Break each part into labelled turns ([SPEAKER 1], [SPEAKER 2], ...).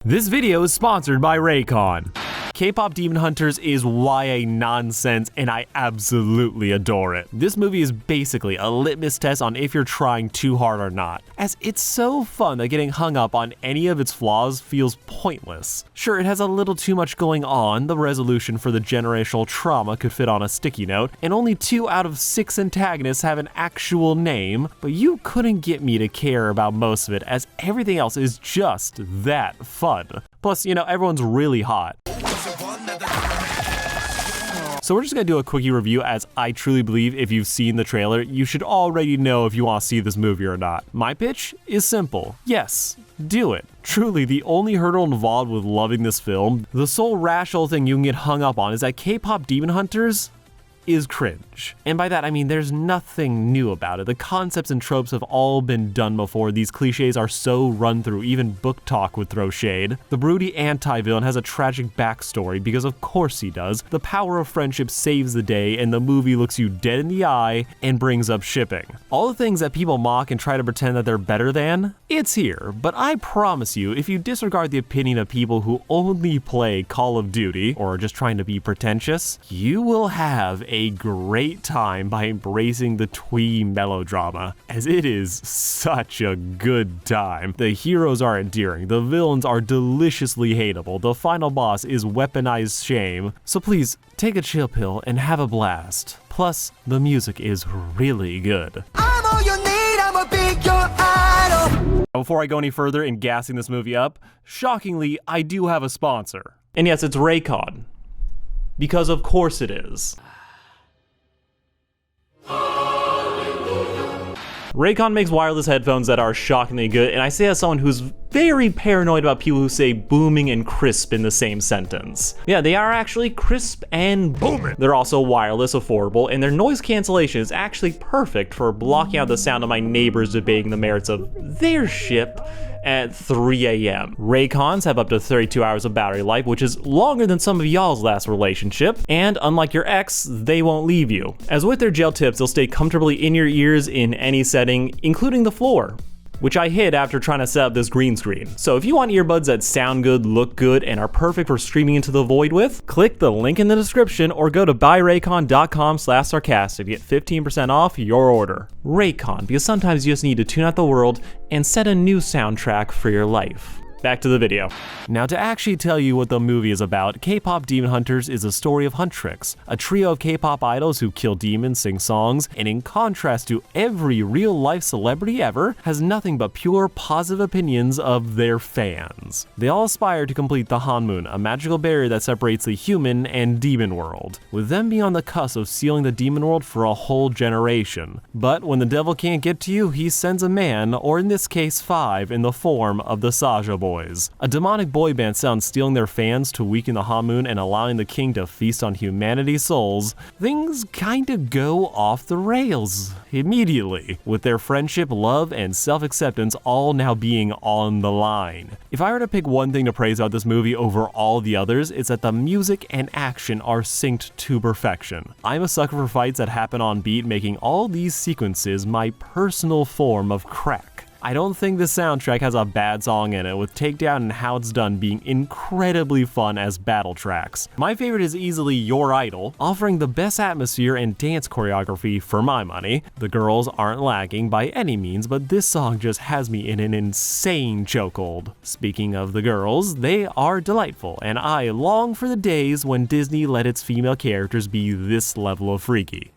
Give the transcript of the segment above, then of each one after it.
[SPEAKER 1] This video is sponsored by Raycon. K-pop Demon Hunters is YA nonsense, and I absolutely adore it. This movie is basically a litmus test on if you're trying too hard or not, as it's so fun that getting hung up on any of its flaws feels pointless. Sure, it has a little too much going on, the resolution for the generational trauma could fit on a sticky note, and only 2 out of 6 antagonists have an actual name, but you couldn't get me to care about most of it, as everything else is just that fun. Plus, everyone's really hot. So we're just gonna do a quickie review, as I truly believe if you've seen the trailer, you should already know if you want to see this movie or not. My pitch is simple. Yes, do it. Truly, the only hurdle involved with loving this film, the sole rational thing you can get hung up on, is that K-pop Demon Hunters is cringe. And by that I mean there's nothing new about it. The concepts and tropes have all been done before. These cliches are so run through, even Book Talk would throw shade. The broody anti-villain has a tragic backstory, because of course he does. The power of friendship saves the day, and the movie looks you dead in the eye and brings up shipping. All the things that people mock and try to pretend that they're better than, it's here. But I promise you, if you disregard the opinion of people who only play Call of Duty, or are just trying to be pretentious, you will have a great time by embracing the twee melodrama, as it is such a good time. The heroes are endearing, the villains are deliciously hateable, the final boss is weaponized shame, so please take a chill pill and have a blast. Plus, the music is really good. I'm all you need, I'ma be your idol. Before I go any further in gassing this movie up, shockingly, I do have a sponsor. And yes, it's Raycon. Because of course it is. Raycon makes wireless headphones that are shockingly good, and I say as someone who's very paranoid about people who say booming and crisp in the same sentence. Yeah, they are actually crisp and booming. They're also wireless, affordable, and their noise cancellation is actually perfect for blocking out the sound of my neighbors debating the merits of their ship at 3 a.m. Raycons have up to 32 hours of battery life, which is longer than some of y'all's last relationship, and unlike your ex, they won't leave you. As with their gel tips, they'll stay comfortably in your ears in any setting, including the floor, which I hid after trying to set up this green screen. So if you want earbuds that sound good, look good, and are perfect for streaming into the void with, click the link in the description or go to buyraycon.com/sarcastic to get 15% off your order. Raycon, because sometimes you just need to tune out the world and set a new soundtrack for your life. Back to the video. Now, to actually tell you what the movie is about, K-pop Demon Hunters is a story of Huntrix, a trio of K-pop idols who kill demons, sing songs, and in contrast to every real-life celebrity ever, has nothing but pure positive opinions of their fans. They all aspire to complete the Hanmoon, a magical barrier that separates the human and demon world, with them being on the cusp of sealing the demon world for a whole generation. But when the devil can't get to you, he sends a man, or in this case 5, in the form of the Saja Boys. A demonic boy band sound stealing their fans to weaken the Hanmoon and allowing the king to feast on humanity's souls. Things kinda go off the rails immediately, with their friendship, love, and self-acceptance all now being on the line. If I were to pick one thing to praise about this movie over all the others, it's that the music and action are synced to perfection. I'm a sucker for fights that happen on beat, making all these sequences my personal form of crack. I don't think the soundtrack has a bad song in it, with Takedown and How It's Done being incredibly fun as battle tracks. My favorite is easily Your Idol, offering the best atmosphere and dance choreography for my money. The girls aren't lacking by any means, but this song just has me in an insane chokehold. Speaking of the girls, they are delightful, and I long for the days when Disney let its female characters be this level of freaky.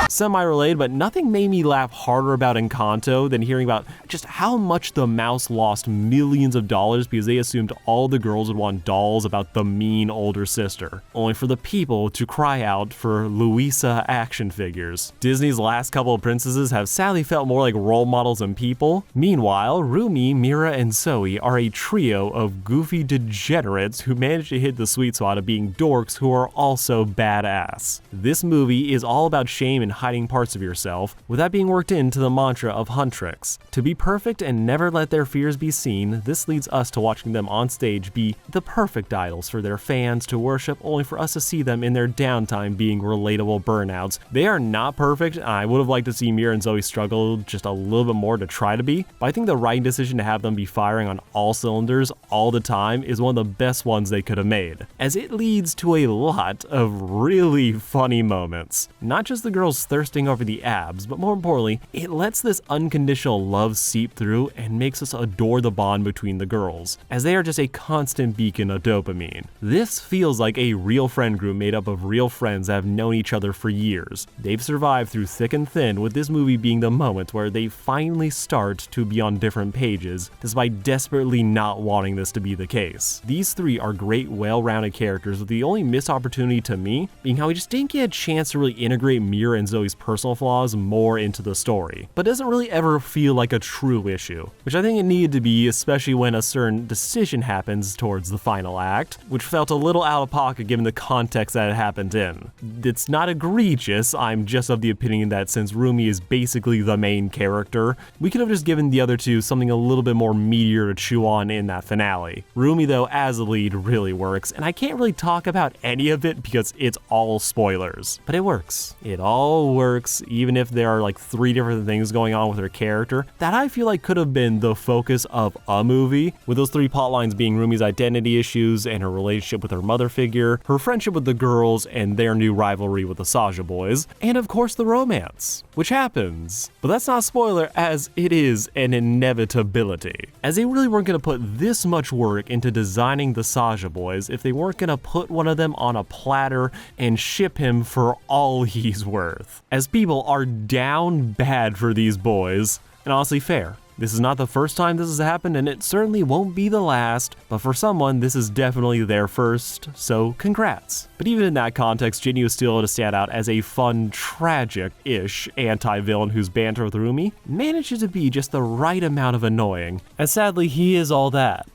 [SPEAKER 1] Semi-related, but nothing made me laugh harder about Encanto than hearing about just how much the mouse lost millions of dollars because they assumed all the girls would want dolls about the mean older sister, only for the people to cry out for Luisa action figures. Disney's last couple of princesses have sadly felt more like role models than people. Meanwhile, Rumi, Mira, and Zoe are a trio of goofy degenerates who manage to hit the sweet spot of being dorks who are also badass. This movie is all about shame and hiding parts of yourself, with that being worked into the mantra of Huntrix. To be perfect and never let their fears be seen, this leads us to watching them on stage be the perfect idols for their fans to worship, only for us to see them in their downtime being relatable burnouts. They are not perfect, and I would have liked to see Mira and Zoe struggle just a little bit more to try to be, but I think the right decision to have them be firing on all cylinders all the time is one of the best ones they could have made, as it leads to a lot of really funny moments. Not just the girls thirsting over the abs, but more importantly, it lets this unconditional love seep through and makes us adore the bond between the girls, as they are just a constant beacon of dopamine. This feels like a real friend group made up of real friends that have known each other for years. They've survived through thick and thin, with this movie being the moment where they finally start to be on different pages, despite desperately not wanting this to be the case. These three are great, well-rounded characters, with the only missed opportunity to me being how we just didn't get a chance to really integrate Mira and Zoe's personal flaws more into the story, but doesn't really ever feel like a true issue, which I think it needed to be, especially when a certain decision happens towards the final act, which felt a little out of pocket given the context that it happened in. It's not egregious, I'm just of the opinion that since Rumi is basically the main character, we could have just given the other two something a little bit more meatier to chew on in that finale. Rumi, though, as a lead really works, and I can't really talk about any of it because it's all spoilers, but it works. It all works, even if there are like 3 different things going on with her character that I feel like could have been the focus of a movie, with those 3 plot lines being Rumi's identity issues and her relationship with her mother figure, her friendship with the girls and their new rivalry with the Saja boys, and of course the romance, which happens. But that's not a spoiler, as it is an inevitability, as they really weren't going to put this much work into designing the Saja boys if they weren't going to put one of them on a platter and ship him for all he's worth, as people are down bad for these boys, and honestly fair. This is not the first time this has happened, and it certainly won't be the last, but for someone, this is definitely their first, so congrats. But even in that context, Jinyu is still able to stand out as a fun, tragic-ish anti-villain whose banter with Rumi manages to be just the right amount of annoying, and sadly, he is all that.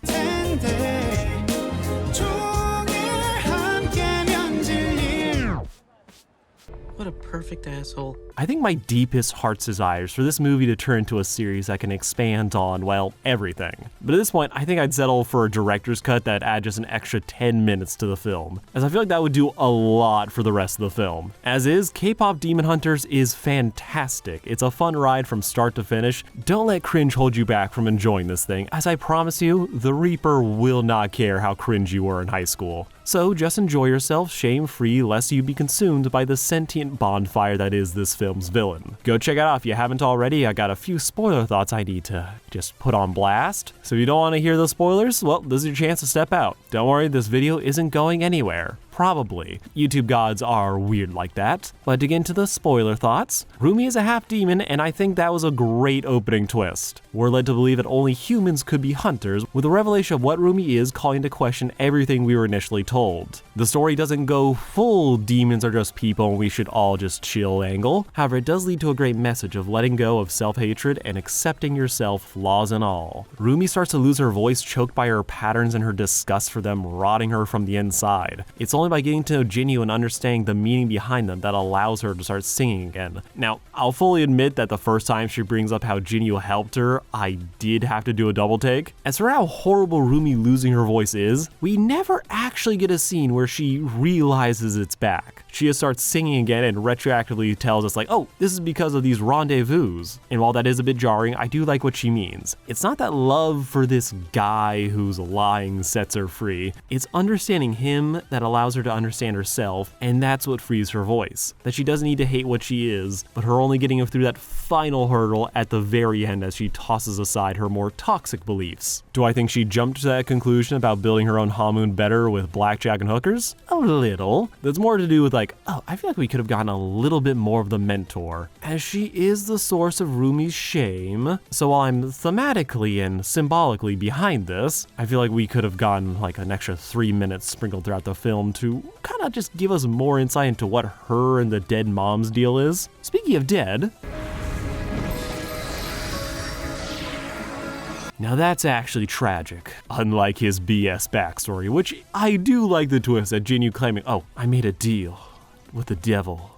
[SPEAKER 2] What a perfect asshole.
[SPEAKER 1] I think my deepest heart's desire is for this movie to turn into a series that can expand on, well, everything. But at this point, I think I'd settle for a director's cut that'd add just an extra 10 minutes to the film, as I feel like that would do a lot for the rest of the film. As is, K-Pop Demon Hunters is fantastic. It's a fun ride from start to finish. Don't let cringe hold you back from enjoying this thing, as I promise you, the Reaper will not care how cringe you were in high school. So just enjoy yourself shame-free, lest you be consumed by the sentient bonfire that is this film's villain. Go check it out if you haven't already. I got a few spoiler thoughts I need to just put on blast. So if you don't want to hear those spoilers, well, this is your chance to step out. Don't worry, this video isn't going anywhere. Probably. YouTube gods are weird like that. But to get into the spoiler thoughts, Rumi is a half demon, and I think that was a great opening twist. We're led to believe that only humans could be hunters, with the revelation of what Rumi is calling into question everything we were initially told. The story doesn't go full demons are just people and we should all just chill angle. However, it does lead to a great message of letting go of self-hatred and accepting yourself, flaws and all. Rumi starts to lose her voice, choked by her patterns and her disgust for them rotting her from the inside. It's only by getting to know Jinyu and understanding the meaning behind them that allows her to start singing again. Now, I'll fully admit that the first time she brings up how Jinyu helped her, I did have to do a double take. As for how horrible Rumi losing her voice is, we never actually get a scene where she realizes it's back. She just starts singing again and retroactively tells us like, oh, this is because of these rendezvous. And while that is a bit jarring, I do like what she means. It's not that love for this guy who's lying sets her free. It's understanding him that allows her to understand herself, and that's what frees her voice. That she doesn't need to hate what she is, but her only getting her through that final hurdle at the very end as she tosses aside her more toxic beliefs. Do I think she jumped to that conclusion about building her own Hamoon better with blackjack and hookers? A little. That's more to do with like, oh, I feel like we could have gotten a little bit more of the mentor, as she is the source of Rumi's shame. So while I'm thematically and symbolically behind this, I feel like we could have gotten like an extra 3 minutes sprinkled throughout the film to kind of just give us more insight into what her and the dead mom's deal is. Speaking of dead, now that's actually tragic, unlike his BS backstory, which I do like the twist that Jinyu claiming, oh, I made a deal with the devil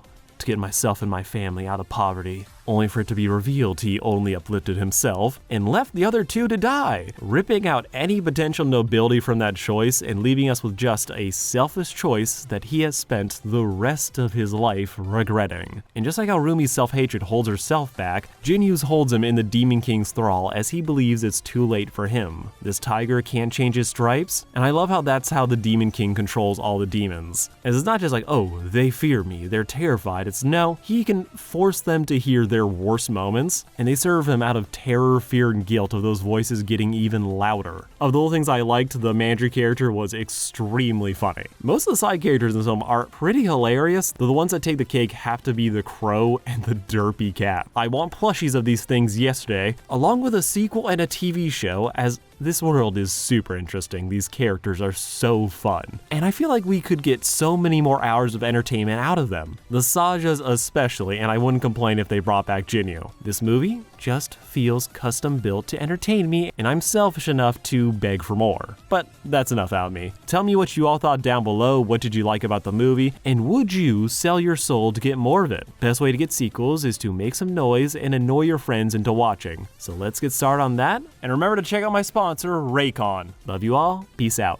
[SPEAKER 1] helped get myself and my family out of poverty, only for it to be revealed he only uplifted himself and left the other two to die, ripping out any potential nobility from that choice and leaving us with just a selfish choice that he has spent the rest of his life regretting. And just like how Rumi's self-hatred holds herself back, Jinyu's holds him in the Demon King's thrall as he believes it's too late for him. This tiger can't change his stripes, and I love how that's how the Demon King controls all the demons. As it's not just like, oh, they fear me, they're terrified. It's no, he can force them to hear their worst moments, and they serve him out of terror, fear, and guilt of those voices getting even louder. Of the little things I liked, the manager character was extremely funny. Most of the side characters in this film are pretty hilarious, though the ones that take the cake have to be the crow and the derpy cat. I want plushies of these things yesterday, along with a sequel and a TV show, as this world is super interesting. These characters are so fun. And I feel like we could get so many more hours of entertainment out of them. The Sajas especially, and I wouldn't complain if they brought back Jinyu. This movie just feels custom built to entertain me, and I'm selfish enough to beg for more. But that's enough out of me. Tell me what you all thought down below. What did you like about the movie? And would you sell your soul to get more of it? Best way to get sequels is to make some noise and annoy your friends into watching. So let's get started on that. And remember to check out my sponsor, Raycon. Love you all. Peace out.